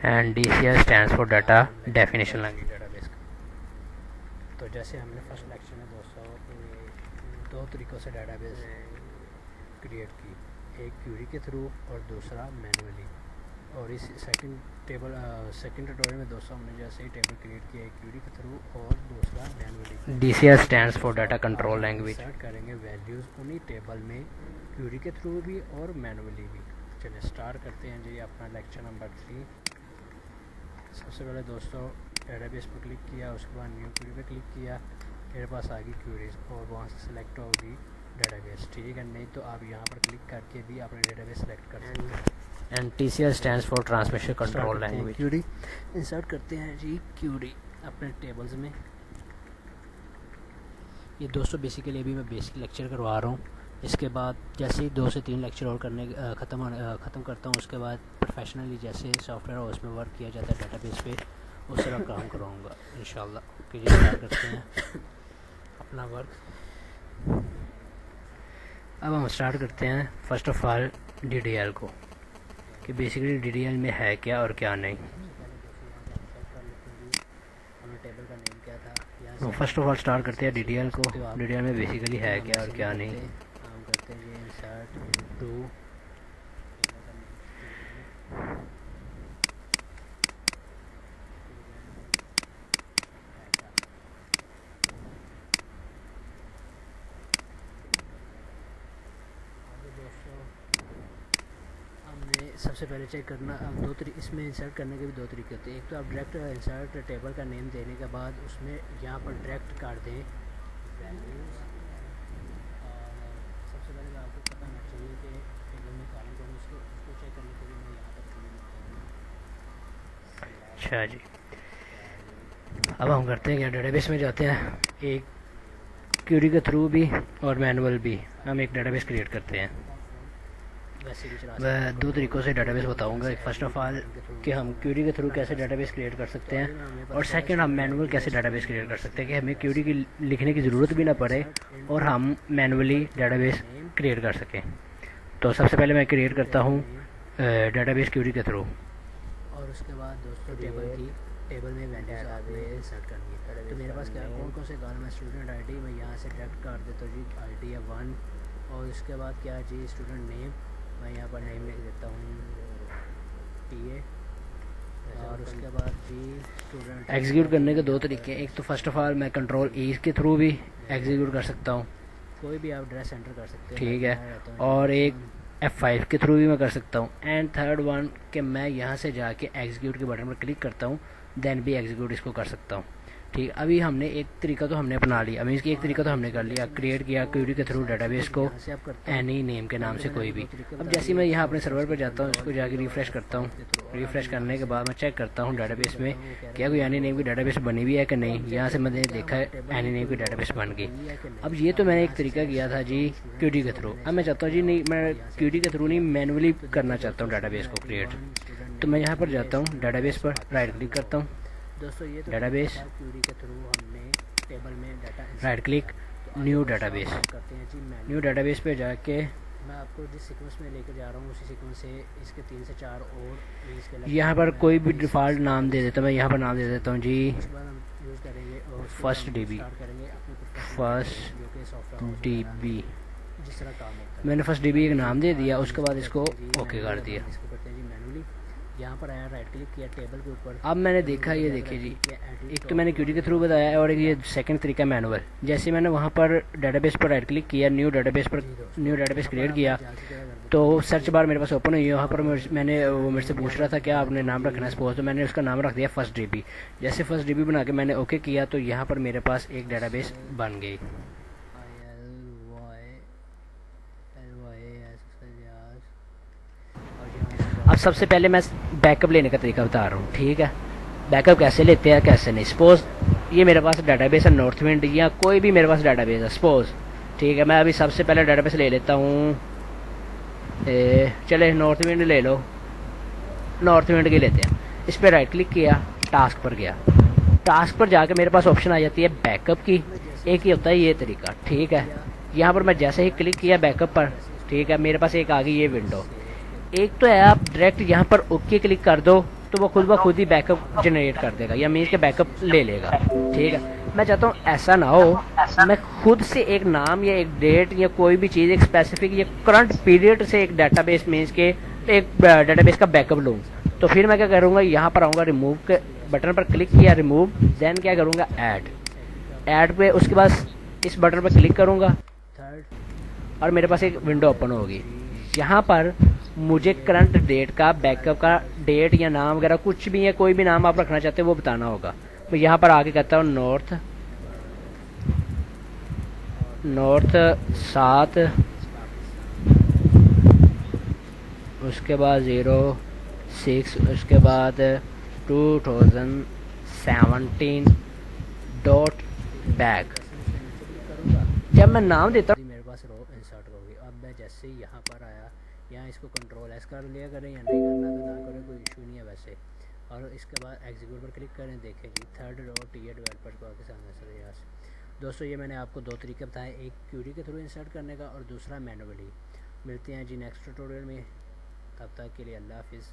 And DCL stands for data definition language database का। तो जैसे हमने फर्स्ट लेक्चर में दोस्तों दो तरीक़ों से डेटाबेस क्रिएट की, एक क्यूरी के थ्रू और दूसरा मैनुअली। और इस सेकंड ट्यूटोरियल में दोस्तों हमने जैसे ही टेबल क्रिएट किया एक क्यूरी के थ्रू और दूसरा manually. DCL stands for data control language. Start करेंगे वैल्यूज़ उन्हीं टेबल में क्यूरी के थ्रू भी और मैनुअली भी। चलिए स्टार्ट करते हैं जी अपना लेक्चर नंबर 3। सबसे पहले दोस्तों डेटाबेस पर क्लिक किया, उसके बाद न्यू क्यूरी पे क्लिक किया, मेरे पास आ गई क्यूरीज और वहाँ से सिलेक्ट होगी डेटाबेस। ठीक है, नहीं तो आप यहाँ पर क्लिक करके भी अपने डेटाबेस सेलेक्ट कर सकते हैं। And TCL stands for transmission control language. Query insert करते हैं जी क्यूरी अपने टेबल्स में। ये दोस्तों बेसिकली अभी मैं बेसिक लेक्चर करवा रहा हूँ। इसके बाद जैसे ही 2 से 3 लेक्चर और करने ख़त्म करता हूँ, उसके बाद प्रोफेशनली जैसे सॉफ्टवेयर हाउस में वर्क किया जाता है डेटाबेस पे, उस तरह काम कराऊँगा इंशाल्लाह। ओके जी, स्टार्ट करते हैं अपना वर्क। अब हम स्टार्ट करते हैं फर्स्ट ऑफ ऑल DDL को, कि बेसिकली DDL में है क्या और क्या नहीं। तो फर्स्ट ऑफ ऑल स्टार्ट करते हैं DDL को। DDL में बेसिकली है क्या और क्या नहीं। हम करते हैं ये इंसर्ट टू सबसे पहले चेक करना। अब इसमें इंसर्ट करने के भी 2 तरीके होते हैं। एक तो आप डायरेक्ट इंसर्ट टेबल का नेम देने के बाद उसमें यहाँ पर डायरेक्ट कर दें वैल्यूज़। और सबसे पहले तो आपको पता होना चाहिए कि टेबल में कॉलम कौन, उसको चेक करने के लिए मैं यहाँ पर। अच्छा जी, अब हम करते हैं क्या, डेटाबेस में जाते हैं। एक क्यूरी के थ्रू भी और मैनुअल भी हम एक डेटाबेस क्रिएट करते हैं। मैं 2 तरीक़ों से डेटाबेस बताऊंगा। एक फर्स्ट ऑफ ऑल कि हम क्यूरी के थ्रू कैसे डेटाबेस क्रिएट कर सकते हैं, और सेकंड हम मैनुअल कैसे डेटाबेस क्रिएट कर सकते हैं कि हमें क्यूरी की लिखने की ज़रूरत भी ना पड़े और हम मैनुअली डेटाबेस क्रिएट कर सकें। तो सबसे पहले मैं क्रिएट करता हूँ डेटाबेस क्यूरी के थ्रू। और उसके बाद दोस्तों टेबल में वैल्यूज आपने इंसर्ट करनी है। तो मेरे पास क्या कौन से कॉलम है, स्टूडेंट ID मैं यहाँ से डायरेक्ट कर देता हूँ जी, ID है 1। और उसके बाद क्या जी स्टूडेंट नेम, मैं यहाँ पर नेम लिख देता हूँ TA। और उसके बाद जी स्टूडेंट एग्जीक्यूट करने के 2 तरीके हैं। एक तो फर्स्ट ऑफ ऑल मैं कंट्रोल E के थ्रू भी एग्जीक्यूट कर सकता हूँ, कोई भी आप एड्रेस एंटर कर सकते हैं, ठीक है। और एक F5 के थ्रू भी मैं कर सकता हूँ। एंड थर्ड वन कि मैं यहाँ से जाके एग्जीक्यूट के बटन पर क्लिक करता हूँ, देन भी एग्जीक्यूट इसको कर सकता हूँ। ठीक, अभी हमने एक तरीका तो हमने अपना लिया। अभी इसकी एक तरीका तो हमने कर लिया, क्रिएट किया क्यूरी के थ्रू डेटाबेस को एनी नेम के नाम से कोई भी। अब जैसे मैं यहाँ अपने सर्वर पर जाता हूँ, इसको जाके रिफ्रेश करता हूँ। रिफ्रेश करने के बाद मैं चेक करता हूँ डेटाबेस में क्या कोई एनी नेम की डेटाबेस बनी हुई है कि नहीं। यहाँ से मैंने देखा है एनी नेम की डेटाबेस बन गई। अब ये तो मैंने एक तरीका किया था जी क्यूरी के थ्रू। अब मैं चाहता हूँ जी नहीं, मैं क्यूरी के थ्रू नहीं मैनुअली करना चाहता हूँ डेटाबेस को क्रिएट। तो मैं यहाँ पर जाता हूँ, डेटाबेस पर राइट क्लिक करता हूँ, दोस्तों ये तो डेटाबेस क्यूरी के थ्रू हमने टेबल में data right click new database करते हैं जी। न्यू डेटाबेस पे जाके मैं आपको जिस सीक्वेंस में लेके जा रहा हूँ उसी सीक्वेंस से इसके 3 से 4 और इसके यहाँ पर कोई भी डिफ़ॉल्ट नाम दे देता हूँ। मैं यहाँ पर नाम दे देता हूँ जी फर्स्ट DB। जिस तरह काम होता है मैंने फर्स्ट DB एक नाम दे दिया, उसके बाद इसको ओके कर दिया। यहाँ पर आया, राइट क्लिक किया टेबल के ऊपर। अब मैंने देखा, ये देखिए जी, एक तो मैंने क्यूरी के थ्रू बताया है और एक ये सेकंड तरीका मैनुअल। जैसे मैंने वहाँ पर डेटाबेस पर राइट क्लिक किया, न्यू डेटाबेस क्रिएट किया, तो सर्च बार मेरे पास ओपन हुई। वहाँ पर मैंने वो मेरे से पूछ रहा था क्या आपने नाम रखना है सपोज, तो मैंने उसका नाम रख दिया फर्स्ट DB। जैसे फर्स्ट DB बना के मैंने ओके किया तो यहाँ पर मेरे पास एक डेटाबेस बन गई। अब सबसे पहले मैं बैकअप लेने का तरीका बता रहा हूँ, ठीक है। बैकअप कैसे लेते हैं कैसे नहीं। सपोज ये मेरे पास डेटाबेस है नॉर्थ विंड या कोई भी मेरे पास डेटाबेस है सपोज, ठीक है। मैं अभी सबसे पहले डेटाबेस ले लेता हूँ, चले नॉर्थ विंड ले लो, नॉर्थ विंड की लेते हैं। इस पर राइट क्लिक किया, टास्क पर गया, टास्क पर जाकर मेरे पास ऑप्शन आ जाती है बैकअप की। एक ही होता है ये तरीका, ठीक है। यहाँ पर मैं जैसे ही क्लिक किया बैकअप पर, ठीक है, मेरे पास एक आ गई ये विंडो। एक तो है आप डायरेक्ट यहाँ पर ओके क्लिक कर दो तो वो खुद ब खुद ही बैकअप जनरेट कर देगा, या मीन्स के बैकअप ले लेगा। ठीक है, मैं चाहता हूँ ऐसा ना हो, मैं खुद से एक नाम या एक डेट या कोई भी चीज़ एक स्पेसिफिक या करंट पीरियड से एक डाटाबेस मीन्स के एक डाटाबेस का बैकअप लूँ। तो फिर मैं क्या करूँगा, यहाँ पर आऊँगा, रिमूव के बटन पर क्लिक किया, रिमूव, देन क्या करूँगा, ऐड पे, उसके बाद इस बटन पर क्लिक करूँगा थर्ड, और मेरे पास एक विंडो ओपन होगी। यहाँ पर मुझे करंट डेट का बैकअप का डेट या नाम वगैरह कुछ भी या कोई भी नाम आप रखना चाहते हो वो बताना होगा। मैं यहाँ पर आके कहता हूँ नॉर्थ 7, उसके बाद 06, उसके बाद 2017 डॉट बैक। जब मैं नाम देता हूँ मेरे पास रो इंसर्ट होगी। अब मैं जैसे ही यहाँ पर आया, यहाँ इसको कंट्रोल एस कर लिया करें या नहीं करना तो ना करें, कोई इशू नहीं है वैसे। और इसके बाद एग्जीक्यूट पर क्लिक करें, देखें जी थर्ड डॉट ये डेवलपर पाकिस्तान सर। यहाँ से दोस्तों ये मैंने आपको 2 तरीके बताए, एक क्यूरी के थ्रू इंसर्ट करने का और दूसरा मैनुअली। मिलते हैं जी नेक्स्ट ट्यूटोरियल में, तब तक के लिए अल्लाह हाफिज़।